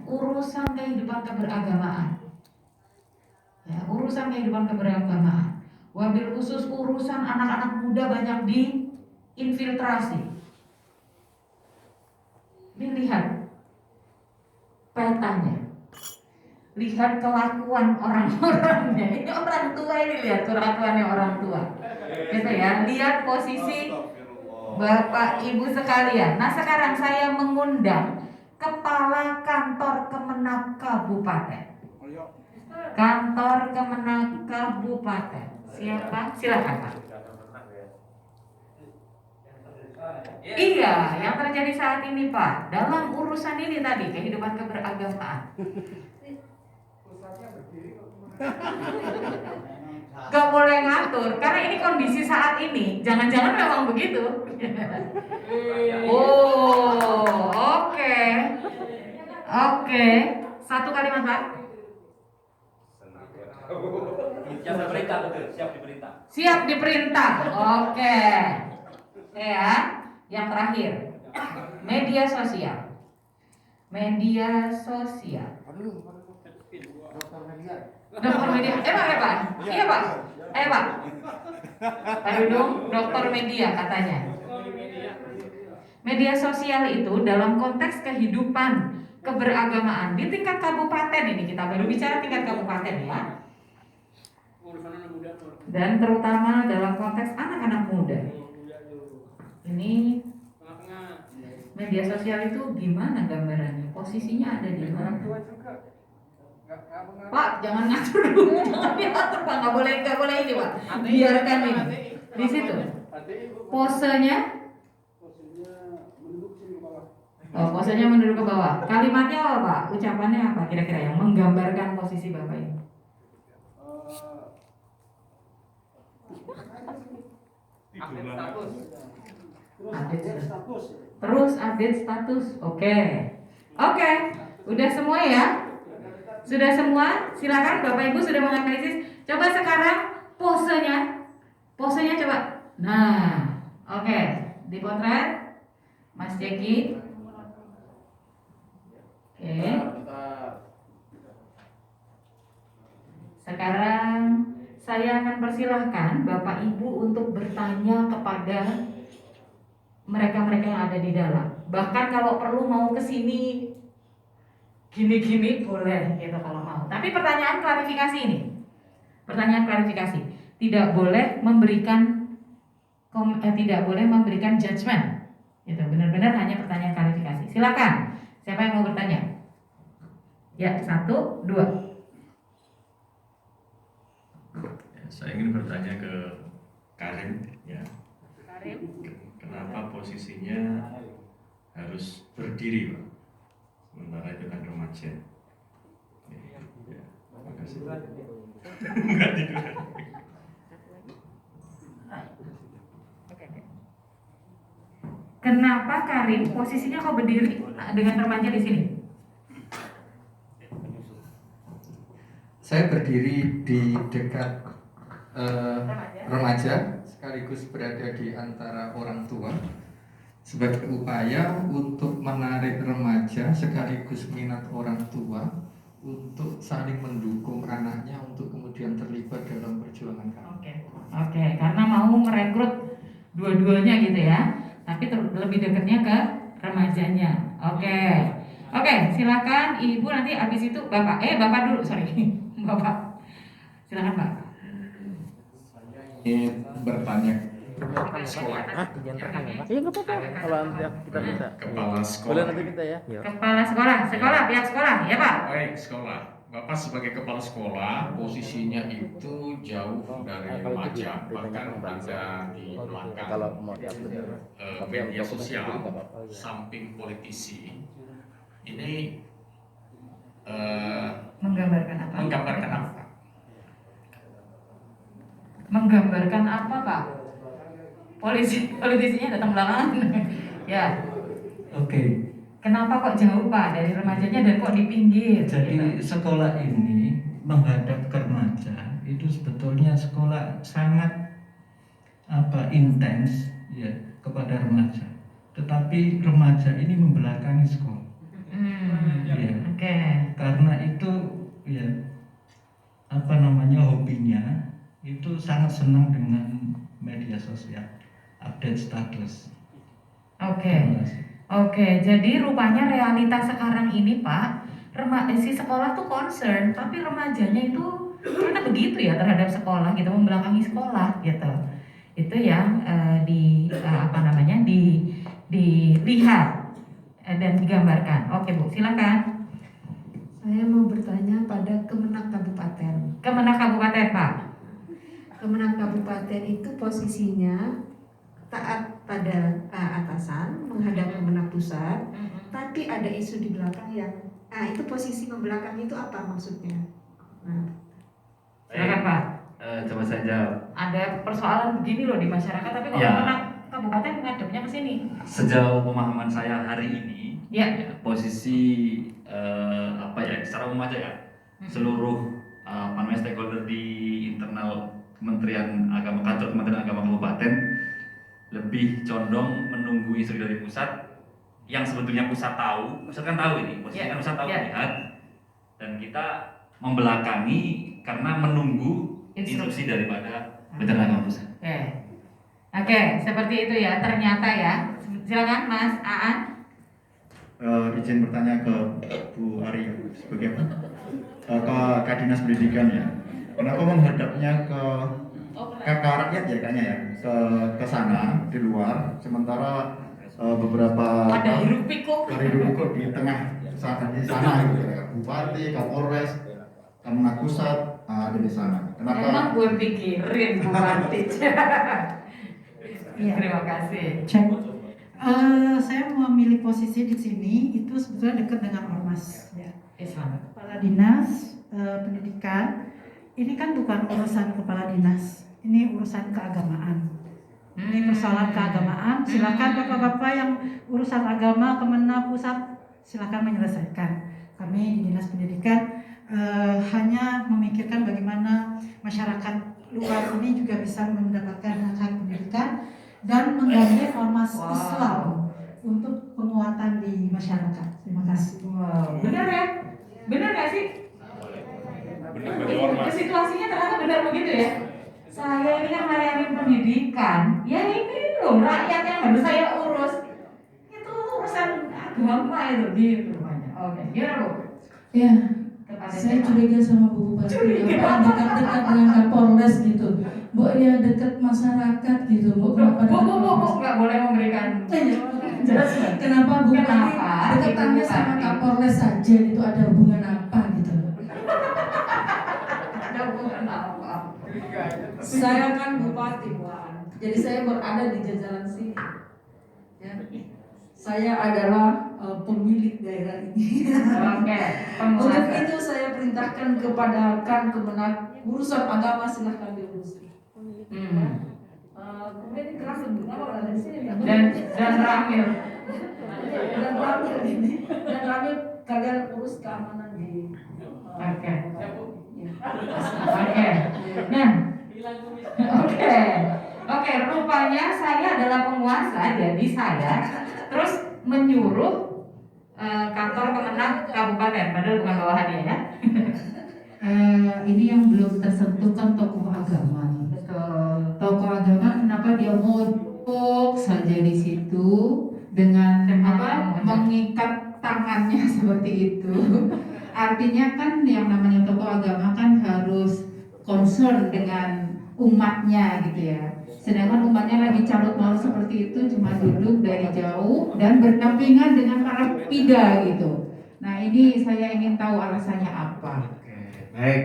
urusan kehidupan keberagamaan. Ya, urusan kehidupan keberagamaan. Wabil khusus urusan anak-anak muda banyak diinfiltrasi. Ini lihat petanya. Lihat kelakuan orang-orangnya. Ini orang tua, ini lihat kelakuannya orang tua. Gitu ya. Lihat posisi Bapak Ibu sekalian. Nah, sekarang saya mengundang Kepala Kantor Kemenag Kabupaten. Kantor Kemenag Kabupaten. Siapa? Silakan, Pak. Iya, yang terjadi saat ini, Pak, dalam urusan ini tadi, kehidupan keberagamaan. Gak boleh ngatur, karena ini kondisi saat ini. Jangan-jangan memang begitu. Oh, oke. Oke. Satu kalimat, Pak. Siap diperintah, betul. Siap diperintah. Siap diperintah. Oke. Ya, yang terakhir. Media sosial. Media sosial. Dokter media. Pak. Iya, Pak. Pak. Aduh dong, dokter media katanya. Media sosial itu dalam konteks kehidupan keberagamaan di tingkat kabupaten, ini kita baru bicara tingkat kabupaten ya. Dan terutama dalam konteks anak-anak muda. Ini media sosial itu gimana gambarannya? Posisinya ada di mana? Pak, jangan ngatur dulu, jangan diatur Pak, nggak boleh ini Pak. Biarkan ini di situ. Posenya? Oh, posenya menunduk ke bawah. Kalimatnya apa Pak? Ucapannya apa kira-kira yang menggambarkan posisi Bapak ini? Terus update status. Oke. Udah semua ya? Sudah semua? Silakan Bapak Ibu sudah menganalisis. Coba sekarang posenya coba. Nah, oke. Dipotret Mas Jeki. Oke. Sekarang saya akan persilahkan Bapak Ibu untuk bertanya kepada mereka-mereka yang ada di dalam. Bahkan kalau perlu mau ke sini gini-gini boleh gitu kalau mau. Tapi pertanyaan klarifikasi ini. Pertanyaan klarifikasi. Tidak boleh memberikan judgement. Gitu. Benar-benar hanya pertanyaan klarifikasi. Silakan. Siapa yang mau bertanya? Ya, 1, 2. Saya ingin bertanya ke Karim ya. Karim. Kenapa posisinya harus berdiri, Pak? Sementara itu kan remaja. Ya, terima kasih. Enggak tidur. Kenapa Karim posisinya kok berdiri dengan remaja di sini? Saya berdiri di dekat remaja sekaligus berada di antara orang tua sebagai upaya untuk menarik remaja sekaligus minat orang tua untuk saling mendukung anaknya untuk kemudian terlibat dalam perjuangan kami. Oke, karena mau merekrut dua-duanya gitu ya, tapi lebih dekatnya ke remajanya. Oke, silakan Ibu, nanti habis itu Bapak dulu, sorry. Bapak, silakan Pak. Ini bertanya sekolah. Iya nggak apa-apa. Kalau nanti kita minta. Kepala sekolah. Boleh nanti minta ya. Kepala sekolah, pihak sekolah, ya Pak. Baik, sekolah. Bapak sebagai kepala sekolah posisinya itu jauh dari remaja, bahkan ada di belakang Kalau mau diupdate. media sosial, samping politisi. Ini Menggambarkan apa? menggambarkan apa? Menggambarkan apa Pak? Politisinya datang belakangan. Ya. Oke, Kenapa kok jauh Pak dari remajanya dan kok di pinggir? jadi sekolah ini menghadap ke remaja itu sebetulnya sekolah sangat intens ya kepada remaja. Tetapi remaja ini membelakangi sekolah. Ya, Oke. karena itu ya hobinya itu sangat senang dengan media sosial, update status. Oke. Terima kasih. Oke, jadi rupanya realitas sekarang ini Pak, si sekolah tuh concern, tapi remajanya itu ternyata begitu ya terhadap sekolah gitu, membelakangi sekolah gitu. Itu yang dilihat dan digambarkan. Oke Bu, silakan. Saya mau bertanya pada Kemenak Kabupaten. Kemenak Kabupaten Pak. Kemenak Kabupaten itu posisinya taat pada atasan, menghadap Kemenak Pusat, tapi ada isu di belakang yang, itu posisi membelakang itu apa maksudnya? Nah, Silakan Pak. Coba saya jawab. Ada persoalan begini loh di masyarakat, tapi kok Ya. Kemenak Kabupaten menghadapnya ke sini? Sejauh pemahaman saya hari ini, Ya. posisi secara umum aja ya, seluruh stakeholder di internal Kementerian Agama, kantor Kementerian Agama Kabupaten lebih condong menunggu instruksi dari pusat, yang sebetulnya pusat tahu, pusat kan tahu ini, posisinya kan pusat tahu lihat, dan kita membelakangi karena menunggu instruksi daripada Kementerian Agama Pusat. Oke, seperti itu ya ternyata ya. Silakan Mas Aan. Izin bertanya ke Bu Ari sebagai ke Dinas Pendidikan ya. Kenapa menghadapnya ke rakyat ya kayaknya ya, ke sana di luar, sementara beberapa Ada hiruk pikuk. di tengah sana gitu ya. Bupati, Kapolres, Kemenak Pusat ada di sana. Kenapa? Emang gue pikirin Bupati. Iya. Terima kasih. Cek. Saya memilih posisi di sini itu sebetulnya dekat dengan ormas ya. Islam. Kepala dinas pendidikan ini kan bukan urusan kepala dinas, ini urusan keagamaan. Ini persoalan keagamaan. Silakan bapak-bapak yang urusan agama Kemenak Pusat silakan menyelesaikan. Kami di dinas pendidikan hanya memikirkan bagaimana masyarakat luar ini juga bisa mendapatkan hak pendidikan dan menggandeng ormas Islam untuk penguatan di masyarakat. Terima kasih. Wow, benar ya? Benar nggak sih? Situasinya ternyata benar begitu ya. Saya ini kan melayani pendidikan, ya ini loh rakyat yang harus saya urus. Itu urusan agama itu gitu banyak. Oke, gimana Bu? ya, Kepada saya siapa? curiga sama Bu Bupati, Curiga. dekat-dekat dengan Kapolres gitu. Bu ya dekat masyarakat gitu. Bu, Bu, nggak boleh memberikan jelaskan. Kenapa Bu Bupati Kenapa? dekatannya Ibu sama Bupati. Kapolres saja itu ada hubungan apa gitu? Ada hubungan apa? Saya kan bupati Buan, jadi saya berada di jajaran sini. Ya. Saya adalah pemilik daerah ini. Oke, Untuk penguasa. itu saya perintahkan kepada Kemenak urusan agama silahkan diurus. Kemudian ini keras apa berada di sini? Dan Ramil. Dan Ramil ini dan Ramil kalian urus keamanan di. Oke. Oke. Nah. Oke, rupanya saya adalah penguasa, jadi saya terus menyuruh kantor Kemenak Kabupaten, padahal bukan bawahannya ya. Ini yang belum tersentuh kan tokoh agama. Betul. Tokoh agama kenapa dia mogok saja di situ dengan mengikat tangannya seperti itu. Artinya kan yang namanya tokoh agama kan harus concern dengan umatnya gitu ya. Sedangkan umatnya lagi carut maut seperti itu cuma duduk dari jauh dan berdampingan dengan para pida gitu. Nah ini saya ingin tahu alasannya apa. Oke, baik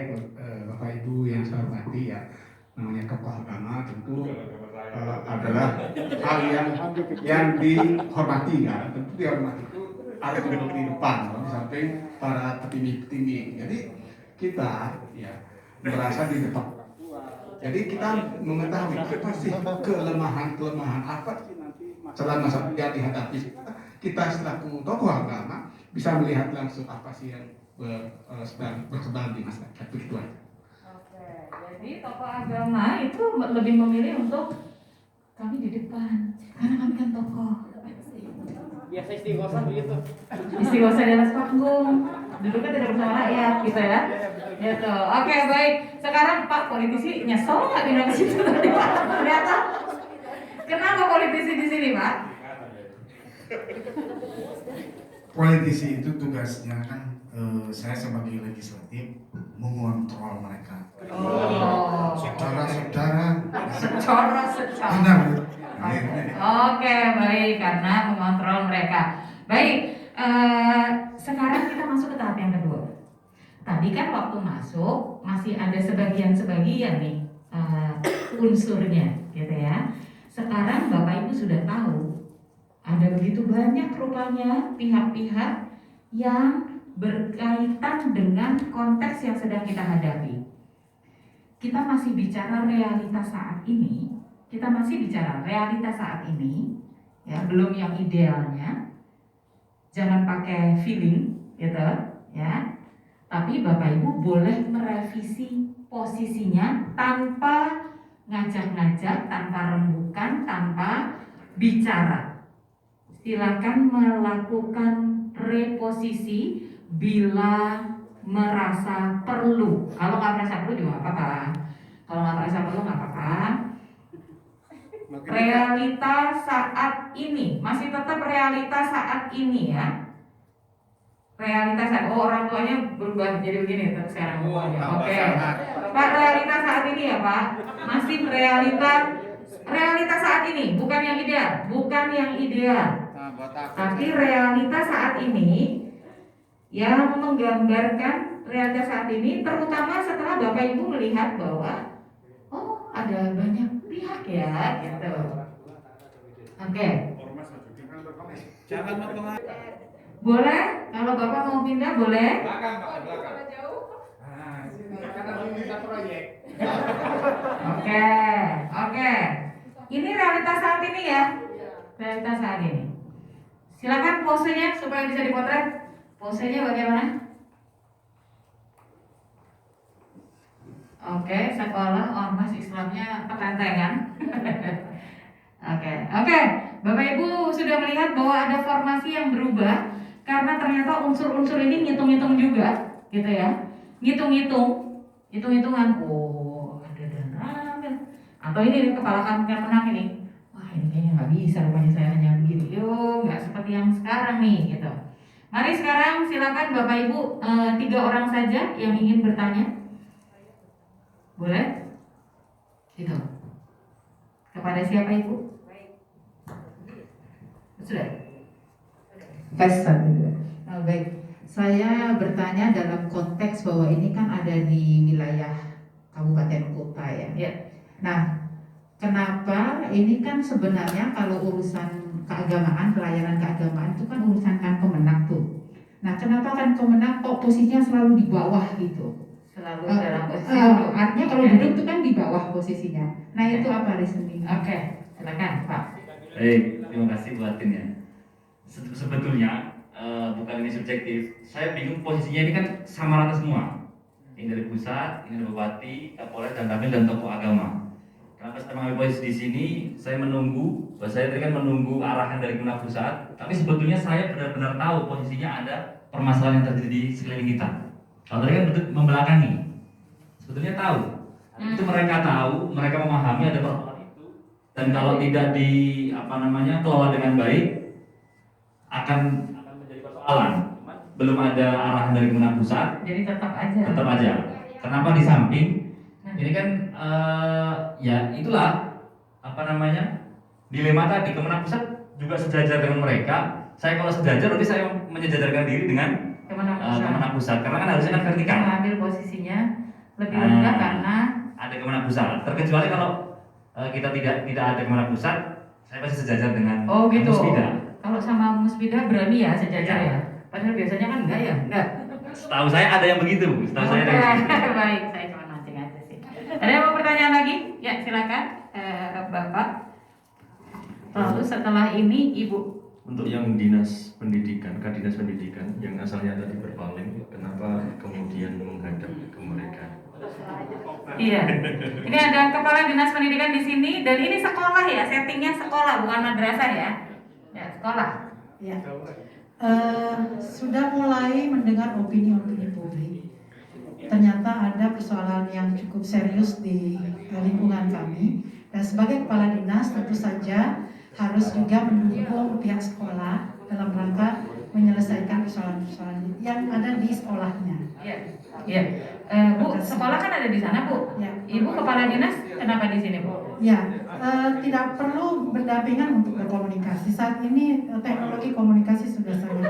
Bapak Ibu yang saya hormati ya, namanya kepala agama tentu adalah hal yang dihormati ya, tentu dihormati itu harus duduk di depan, di samping para petinggi-petinggi. Jadi kita ya merasa di depan. Jadi kita mengetahui apa sih kelemahan apa sih nanti selama yang dihadapi kita selaku tokoh agama bisa melihat langsung apa sih yang sedang berkembang di masyarakat begitu aja. Oke, jadi tokoh agama itu lebih memilih untuk kami di depan karena kami kan tokoh. Biasa istighosa begitu. Istighosa di atas panggung, duduknya tidak bersama rakyat, gitu ya. Gitu. Oke, baik. Sekarang Pak politisi nyesel nggak pindah ke situ tadi Pak? Ternyata. Kenapa politisi di sini Pak? Politisi itu tugasnya kan saya sebagai legislatif mengontrol mereka. Oh. Saudara-saudara. Benar. Oke, baik, karena mengontrol mereka. Baik, sekarang kita masuk ke tahap yang kedua. Tadi kan waktu masuk masih ada sebagian-sebagian nih unsurnya, gitu ya. Sekarang Bapak Ibu sudah tahu ada begitu banyak rupanya pihak-pihak yang berkaitan dengan konteks yang sedang kita hadapi. Kita masih bicara realitas saat ini. Ya, belum yang idealnya. Jangan pakai feeling, gitu, ya. Tapi Bapak Ibu boleh merevisi posisinya tanpa ngajak-ngajak, tanpa rembukan, tanpa bicara. Silakan melakukan reposisi bila merasa perlu. Kalau nggak merasa perlu juga nggak apa-apa. Kalau nggak merasa perlu nggak apa-apa. Realita saat ini masih tetap realita saat ini ya. Realita saat orang tuanya berubah jadi begini terus sekarang umurnya. Oke. Pak, realita saat ini ya Pak. Masih realita saat ini, bukan yang ideal. Tapi realita saat ini yang menggambarkan realita saat ini, terutama setelah Bapak Ibu melihat bahwa oh ada banyak pihak ya, gitu. Oke. Jangan mempengaruhi. Boleh, kalau Bapak mau pindah boleh. Belakang, belakang. Nah, karena belum minta proyek. Oke. Ini realitas saat ini ya. Realitas saat ini. Silakan posenya supaya bisa dipotret. Posenya bagaimana? Oke, sekolah ormas Islamnya ketentengan. Oke. Bapak Ibu sudah melihat bahwa ada formasi yang berubah karena ternyata unsur-unsur ini ngitung-ngitung juga, gitu ya. Hitung-hitungan. Oh, ada dan ramil. Atau ini kepala Kemenak ini. Wah, ini kayaknya nggak bisa rupanya saya hanya begini. Yo, nggak seperti yang sekarang nih, gitu. Mari sekarang silakan Bapak Ibu 3 orang saja yang ingin bertanya. Boleh? Gitu. Kepada siapa Ibu? Sudah. Tes 1, 2. Oh, baik. Saya bertanya dalam konteks bahwa ini kan ada di wilayah kabupaten kota ya. Ya. Nah, kenapa ini kan sebenarnya kalau urusan keagamaan, pelayanan keagamaan itu kan urusan Kemenak tuh. Nah, kenapa Kemenak kok posisinya selalu di bawah gitu? Selalu dalam posisi. Artinya kalau duduk itu kan di bawah posisinya. Nah, itu apa reasoning? Oke, silakan Pak. Baik, terima kasih buat timnya. Sebetulnya bukan ini subjektif. Saya bingung posisinya ini kan sama rata semua. Ini dari pusat, ini dari bupati, kapolres, dan ramil dan tokoh agama. Kenapa saya mengambil posisi di sini? Saya menunggu, saya tadi kan menunggu arahan dari Kemenak pusat. Tapi sebetulnya saya benar-benar tahu posisinya ada permasalahan yang terjadi di sekeliling kita. Kalau tadi kan betul membelakangi. Sebetulnya tahu. Itu mereka tahu, mereka memahami ada persoalan itu. Dan kalau tidak kelola dengan baik, akan menjadi persoalan. Belum ada arahan dari Kemenak pusat. Jadi tetap aja. Kenapa di samping? Ini kan ya itulah dilema tadi. Kemenak pusat juga sejajar dengan mereka. Saya kalau sejajar berarti saya menyejajarkan diri dengan Kemenak pusat. Karena kan harusnya kan vertikal. Mengambil posisinya lebih rendah karena ada Kemenak pusat. Terkecuali kalau kita tidak ada Kemenak pusat, saya pasti sejajar dengan gitu. Musbida. Kalau sama Musbida berani ya sejajar ya. Padahal biasanya kan enggak ya, enggak. Setahu saya ada yang begitu. Baik, saya cuma mancing aja sih. Ada yang mau pertanyaan lagi? Ya, silakan Bapak. Lalu setelah ini Ibu. Untuk yang dinas pendidikan, Kadinas Pendidikan yang asalnya tadi berpaling, kenapa kemudian menghadap ke mereka? Iya. Ini ada kepala dinas pendidikan di sini dan ini sekolah ya, settingnya sekolah bukan madrasah ya. Ya, sekolah. Ya. Sudah mulai mendengar opini-opini publik. Ternyata ada persoalan yang cukup serius di lingkungan kami. Dan sebagai kepala dinas tentu saja harus juga mendukung pihak sekolah dalam rangka menyelesaikan persoalan-persoalan yang ada di sekolahnya. Iya. Iya. Bu, sekolah kan ada di sana, Bu. Ya. Ibu kepala dinas kenapa di sini, Bu? Ya, tidak perlu berdampingan untuk berkomunikasi. Saat ini teknologi komunikasi sudah sangat.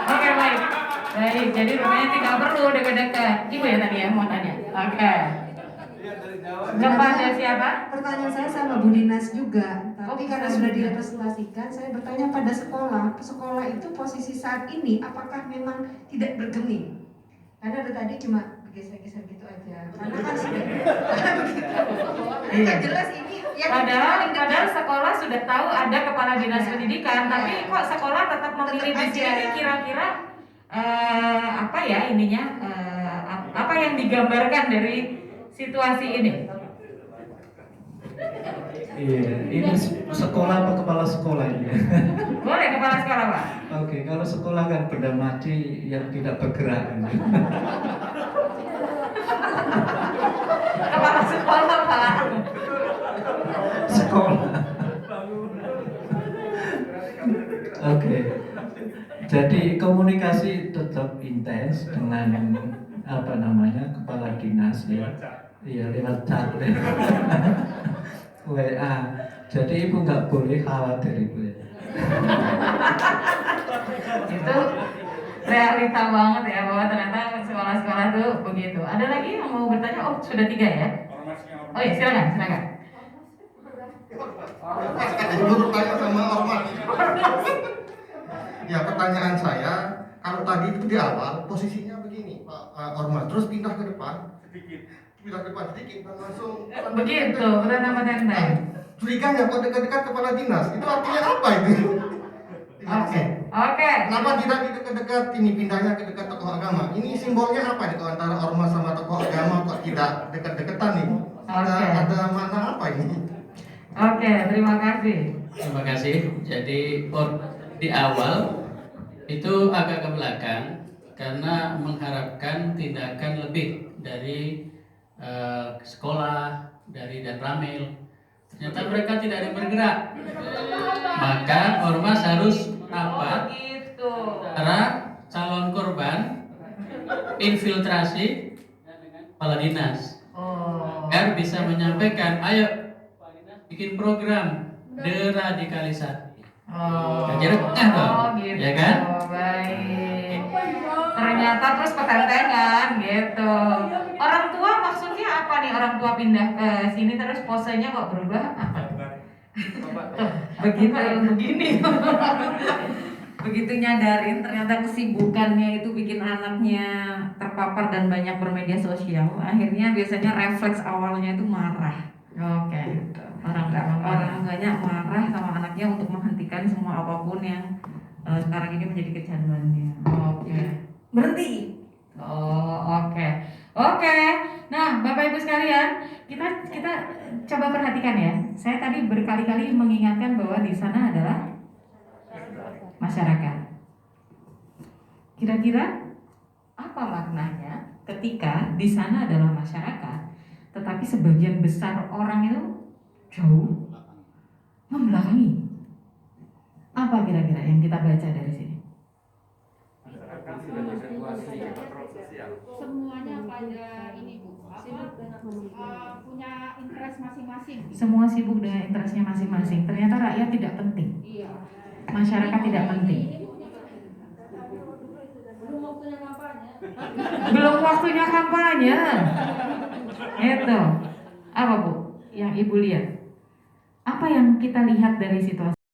Oke, baik. Baik, jadi rupanya tidak perlu dekat-dekat. Ibu ya tadi ya mau tanya. Oke. Kepada siapa? Pertanyaan saya sama Bu Dinas juga, tapi karena sudah direpresentasikan, saya bertanya pada sekolah. Sekolah itu posisi saat ini apakah memang tidak bergeming? Karena dari tadi cuma bergeser-geser gitu aja. Karena kan sudah Iya. jelas ini yang Padahal sekolah sudah tahu ada kepala dinas pendidikan, tapi kok sekolah tetap memilih di sini? Kira-kira apa ya ininya? Apa yang digambarkan dari situasi ini? Iya, ini sekolah apa kepala sekolah ini? Boleh kepala sekolah, Pak. Oke, kalau sekolah kan benda mati yang tidak bergerak. Kepala sekolah, Pak. Sekolah. Oke. Jadi komunikasi tetap intens dengan apa namanya kepala dinas ya. Iya lewat chat. WA. Jadi ibu nggak boleh khawatir ibu ya. Itu realita banget ya bahwa ternyata sekolah-sekolah tuh begitu. Ada lagi yang mau bertanya? Oh sudah 3 ya? Oh iya silakan. Ibu bertanya sama ormas. Ya pertanyaan saya, kalau tadi itu di awal posisinya begini Pak Ormas, terus pindah ke depan sedikit dan langsung Begitu, udah nama tenteng. curiganya kok dekat-dekat kepala dinas, itu artinya apa itu? Oke. Kenapa tidak di dekat-dekat ini pindahnya ke dekat tokoh agama? Ini simbolnya apa nih kalau antara ormas sama tokoh agama kok tidak dekat-dekatan nih? Ada makna apa ini? Oke, terima kasih. Terima kasih. Jadi di awal itu agak ke belakang karena mengharapkan tindakan lebih dari sekolah, dari dan Ramil. Ternyata mereka tidak ada yang bergerak. Maka ormas harus rapat para calon korban infiltrasi kepala dinas agar bisa menyampaikan, ayo bikin program deradikalisasi. Jadi gitu. ya kan? Baik. Ternyata terus ketentengan gitu. Orang tua maksudnya apa nih? Orang tua pindah ke sini terus posenya kok berubah? Begini. Begitu nyadarin ternyata kesibukannya itu bikin anaknya terpapar dan banyak bermedia sosial. Akhirnya biasanya refleks awalnya itu marah. Oke. Orang banyak marah sama anaknya untuk menghentikan semua apapun yang sekarang ini menjadi kecanduannya. Oke. Berhenti. Oke. Nah, Bapak Ibu sekalian, kita coba perhatikan ya. Saya tadi berkali-kali mengingatkan bahwa di sana adalah masyarakat. Kira-kira apa maknanya ketika di sana adalah masyarakat, tetapi sebagian besar orang itu jauh membelakangi? Apa kira-kira yang kita baca dari sini? Semuanya pada ini Bu, punya interest masing-masing. Semua sibuk dengan interestnya masing-masing. Ternyata rakyat tidak penting. Iya. Masyarakat tidak penting. Belum waktunya kampanye. Itu. Apa Bu? Yang Ibu lihat? Apa yang kita lihat dari situasi